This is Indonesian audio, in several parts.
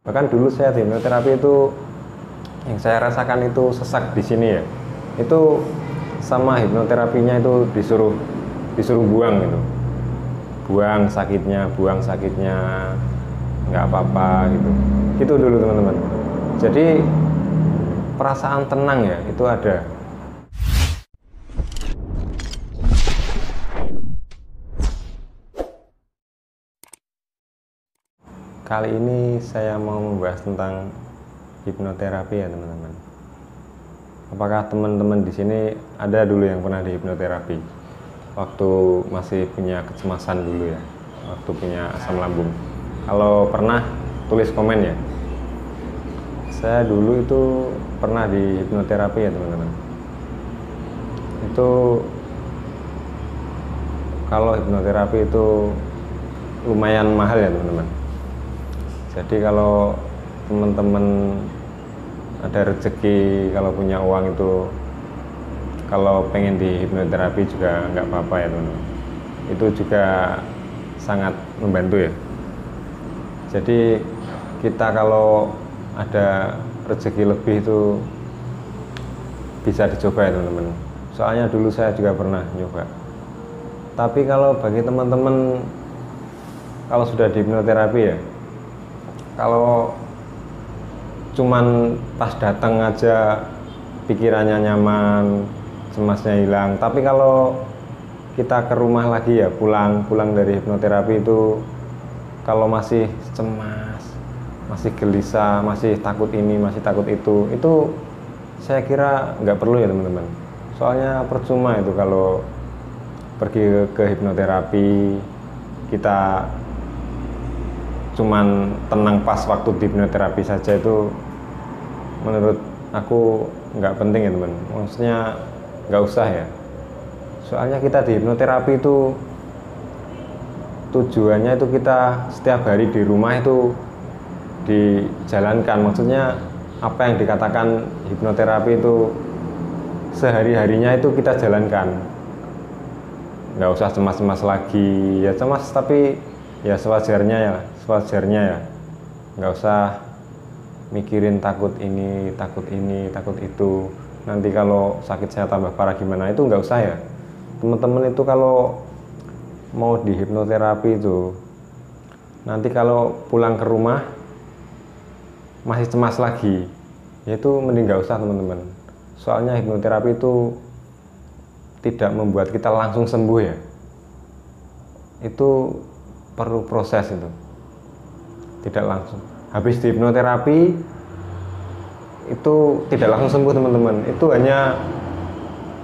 Bahkan dulu saya di hipnoterapi itu yang saya rasakan itu sesak di sini ya. Itu sama hipnoterapinya itu disuruh disuruh buang gitu. Buang sakitnya, nggak apa-apa gitu. Itu dulu teman-teman. Jadi perasaan tenang ya itu ada. Kali ini saya mau membahas tentang hipnoterapi ya teman-teman. Apakah teman-teman di sini ada dulu yang pernah di hipnoterapi? Waktu masih punya kecemasan dulu ya, waktu punya asam lambung. Kalau pernah, tulis komen ya. Saya dulu itu pernah di hipnoterapi ya teman-teman. Itu kalau hipnoterapi itu lumayan mahal ya teman-teman. Jadi kalau teman-teman ada rezeki, kalau punya uang itu, kalau pengen di hipnoterapi juga nggak apa-apa ya teman-teman. Itu juga sangat membantu ya. Jadi kita kalau ada rezeki lebih itu bisa dicoba ya teman-teman. Soalnya dulu saya juga pernah nyoba. Tapi kalau bagi teman-teman kalau sudah di hipnoterapi ya, kalau cuman pas datang aja pikirannya nyaman, cemasnya hilang. Tapi kalau kita ke rumah lagi ya, pulang dari hipnoterapi itu kalau masih cemas, masih gelisah, masih takut ini, masih takut itu saya kira nggak perlu ya teman-teman. Soalnya percuma itu kalau pergi ke hipnoterapi, kita cuman tenang pas waktu di hipnoterapi saja, itu menurut aku nggak penting ya teman. Maksudnya nggak usah ya. Soalnya kita di hipnoterapi itu tujuannya itu kita setiap hari di rumah itu dijalankan. Maksudnya apa yang dikatakan hipnoterapi itu sehari-harinya itu kita jalankan. Nggak usah cemas-cemas lagi. Ya cemas tapi ya sewajarnya ya, nggak usah mikirin takut ini, takut itu, nanti kalau sakit saya tambah parah gimana, itu nggak usah ya teman-teman. Itu kalau mau di hipnoterapi itu nanti kalau pulang ke rumah masih cemas lagi, ya itu mending nggak usah teman-teman. Soalnya hipnoterapi itu tidak membuat kita langsung sembuh ya, itu perlu proses. Itu tidak langsung habis di hipnoterapi itu tidak langsung sembuh teman-teman. Itu hanya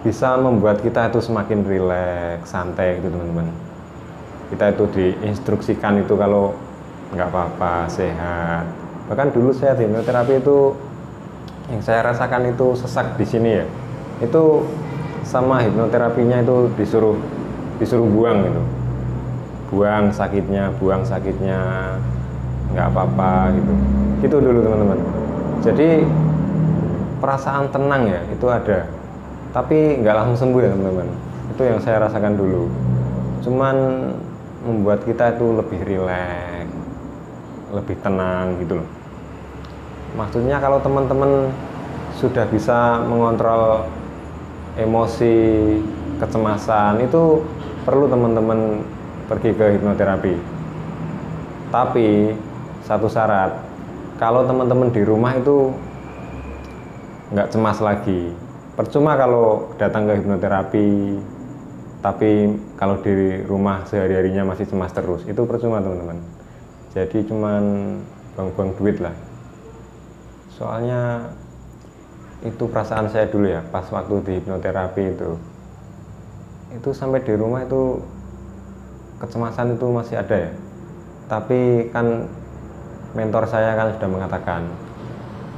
bisa membuat kita itu semakin rileks, santai gitu teman-teman. Kita itu diinstruksikan itu kalau nggak apa-apa, sehat. Bahkan dulu saya di hipnoterapi itu yang saya rasakan itu sesak di sini ya. Itu sama hipnoterapinya itu disuruh buang gitu. Buang sakitnya, nggak apa-apa gitu. Itu dulu teman-teman. Jadi perasaan tenang ya itu ada, tapi nggak langsung sembuh ya teman-teman. Itu yang saya rasakan dulu. Cuman membuat kita itu lebih rileks, lebih tenang gitu loh. Maksudnya kalau teman-teman sudah bisa mengontrol emosi, kecemasan, itu perlu teman-teman pergi ke hipnoterapi. Tapi satu syarat, kalau teman-teman di rumah itu nggak cemas lagi. Percuma kalau datang ke hipnoterapi, tapi kalau di rumah sehari-harinya masih cemas terus, itu percuma teman-teman. Jadi cuman buang-buang duit lah. Soalnya itu perasaan saya dulu ya, pas waktu di hipnoterapi itu sampai di rumah itu kecemasan itu masih ada ya. Tapi kan mentor saya kan sudah mengatakan,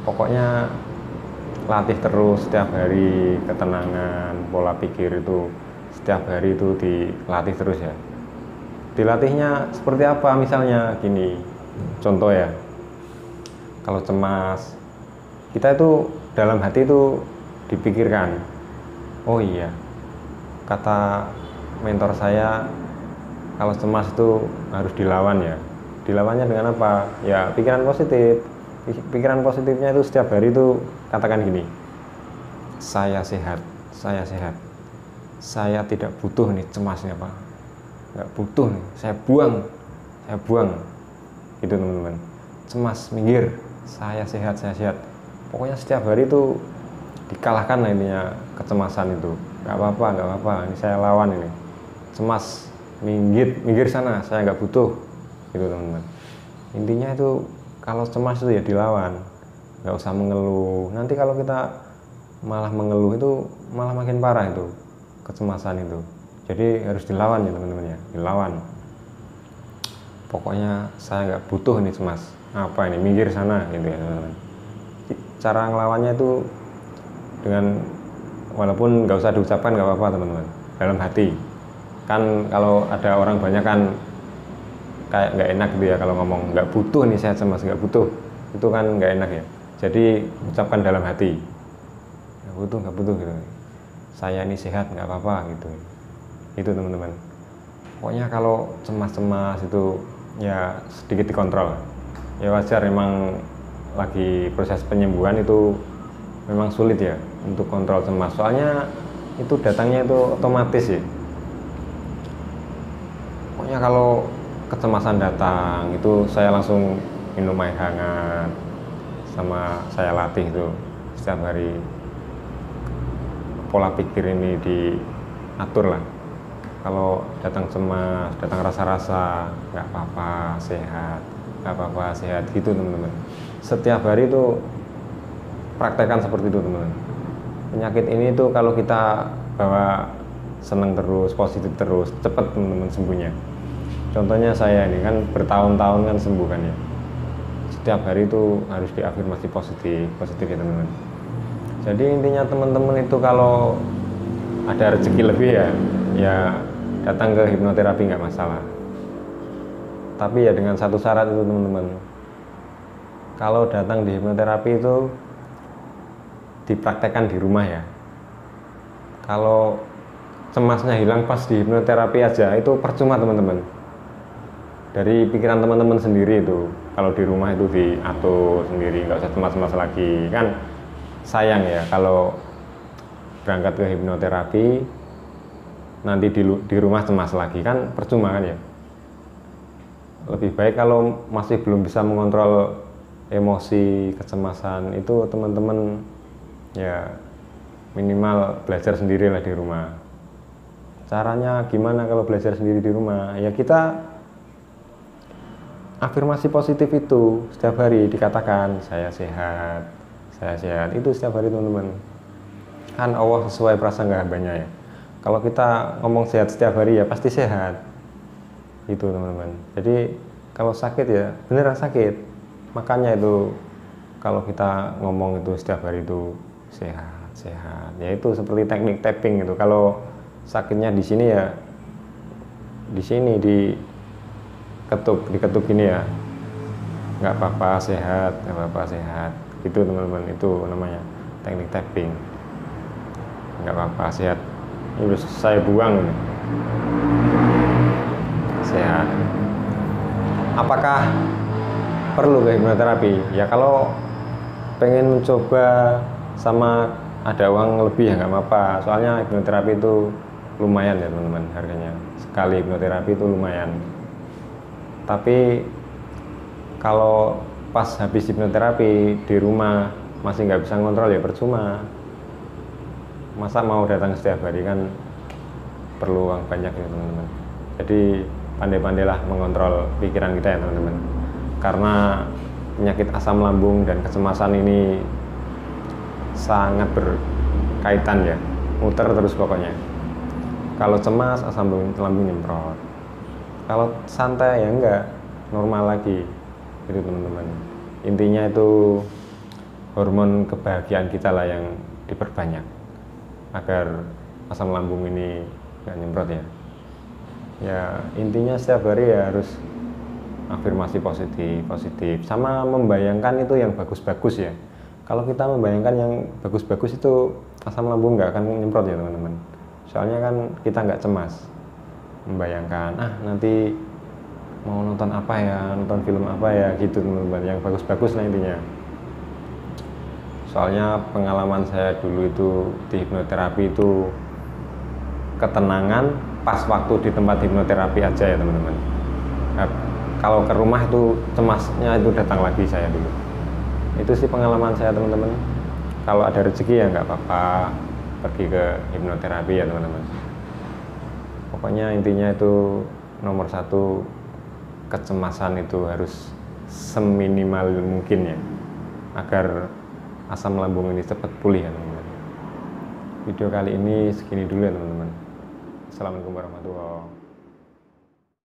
pokoknya latih terus setiap hari ketenangan, pola pikir itu setiap hari itu dilatih terus ya. Dilatihnya seperti apa? Misalnya gini, contoh ya, kalau cemas, kita itu dalam hati itu dipikirkan, oh iya, kata mentor saya, kalau cemas itu harus dilawan ya. Dilawannya dengan apa? Ya pikiran positif. Pikiran positifnya itu setiap hari itu katakan gini, saya sehat, saya tidak butuh nih cemasnya Pak, nggak butuh nih, saya buang gitu teman-teman. Cemas minggir, saya sehat. Pokoknya setiap hari itu dikalahkan lah intinya kecemasan itu. Nggak apa-apa, ini saya lawan ini. Cemas minggir sana, saya nggak butuh gitu teman-teman. Intinya itu kalau cemas itu ya dilawan, nggak usah mengeluh. Nanti kalau kita malah mengeluh itu malah makin parah itu kecemasan itu. Jadi harus dilawan ya teman-teman ya, dilawan. Pokoknya saya nggak butuh ini cemas, apa ini, minggir sana gitu ya teman-teman. Cara ngelawannya itu dengan, walaupun nggak usah diucapkan nggak apa-apa teman-teman, dalam hati. Kan kalau ada orang banyak kan kayak nggak enak gitu ya kalau ngomong nggak butuh nih saya cemas, nggak butuh, itu kan nggak enak ya. Jadi ucapkan dalam hati, nggak butuh gitu, saya ini sehat nggak apa-apa gitu. Itu teman-teman. Pokoknya kalau cemas-cemas itu ya sedikit dikontrol. Ya wajar, memang lagi proses penyembuhan itu memang sulit ya untuk kontrol cemas. Soalnya itu datangnya itu otomatis ya. Pokoknya kalau kecemasan datang itu saya langsung minum air hangat, sama saya latih itu setiap hari. Pola pikir ini diatur lah. Kalau datang cemas, datang rasa-rasa, nggak apa-apa, sehat gitu teman-teman. Setiap hari itu praktekkan seperti itu teman-teman. Penyakit ini tuh kalau kita bawa seneng terus, positif terus, cepat teman-teman sembuhnya. Contohnya saya ini kan bertahun-tahun kan sembuh kan ya. Setiap hari itu harus diafirmasi positif ya teman-teman. Jadi intinya teman-teman itu kalau ada rezeki lebih ya datang ke hipnoterapi nggak masalah. Tapi ya dengan satu syarat itu teman-teman. Kalau datang di hipnoterapi itu dipraktekkan di rumah ya. Kalau cemasnya hilang pas di hipnoterapi aja itu percuma teman-teman. Dari pikiran teman-teman sendiri itu, kalau di rumah itu diatur sendiri, nggak usah cemas-cemas lagi. Kan sayang ya kalau berangkat ke hipnoterapi nanti di rumah cemas lagi, kan percuma kan ya. Lebih baik kalau masih belum bisa mengontrol emosi, kecemasan itu teman-teman ya minimal belajar sendirilah di rumah. Caranya gimana kalau belajar sendiri di rumah? Ya kita afirmasi positif itu setiap hari dikatakan, saya sehat itu setiap hari teman-teman. Kan Allah sesuai prasangka hambanya ya. Kalau kita ngomong sehat setiap hari ya pasti sehat itu teman-teman. Jadi kalau sakit ya beneran sakit. Makanya itu kalau kita ngomong itu setiap hari itu sehat, ya itu seperti teknik tapping itu. Kalau sakitnya di sini ya di sini diketuk gini ya, nggak apa-apa sehat gitu teman-teman. Itu namanya teknik tapping, nggak apa-apa sehat. Ini saya buang ini. Sehat. Apakah perlu ke hipnoterapi? Ya kalau pengen mencoba sama ada uang lebih ya nggak apa-apa. Soalnya hipnoterapi itu lumayan ya teman-teman harganya. Sekali hipnoterapi itu lumayan. Tapi kalau pas habis hipnoterapi di rumah masih nggak bisa ngontrol ya percuma. Masa mau datang setiap hari, kan perlu uang banyak ya teman-teman. Jadi pandai-pandailah mengontrol pikiran kita ya teman-teman. Karena penyakit asam lambung dan kecemasan ini sangat berkaitan ya, muter terus pokoknya. Kalau cemas asam lambung nyemprot, kalau santai ya enggak, normal lagi gitu teman-teman. Intinya itu hormon kebahagiaan kita lah yang diperbanyak agar asam lambung ini nggak nyemprot ya. Ya intinya setiap hari ya harus afirmasi positif sama membayangkan itu yang bagus-bagus ya. Kalau kita membayangkan yang bagus-bagus itu asam lambung nggak akan nyemprot ya teman-teman. Soalnya kan kita nggak cemas membayangkan nanti mau nonton apa ya, nonton film apa ya gitu teman-teman, yang bagus-bagus lah intinya. Soalnya pengalaman saya dulu itu di hipnoterapi itu ketenangan pas waktu di tempat hipnoterapi aja ya teman-teman. Nah, kalau ke rumah itu cemasnya itu datang lagi saya dulu. Itu sih pengalaman saya teman-teman. Kalau ada rezeki ya nggak apa-apa pergi ke hipnoterapi ya teman-teman. Pokoknya intinya itu nomor satu, kecemasan itu harus seminimal mungkin ya, agar asam lambung ini cepat pulih ya teman-teman. Video kali ini segini dulu ya teman-teman. Assalamualaikum warahmatullahi wabarakatuh.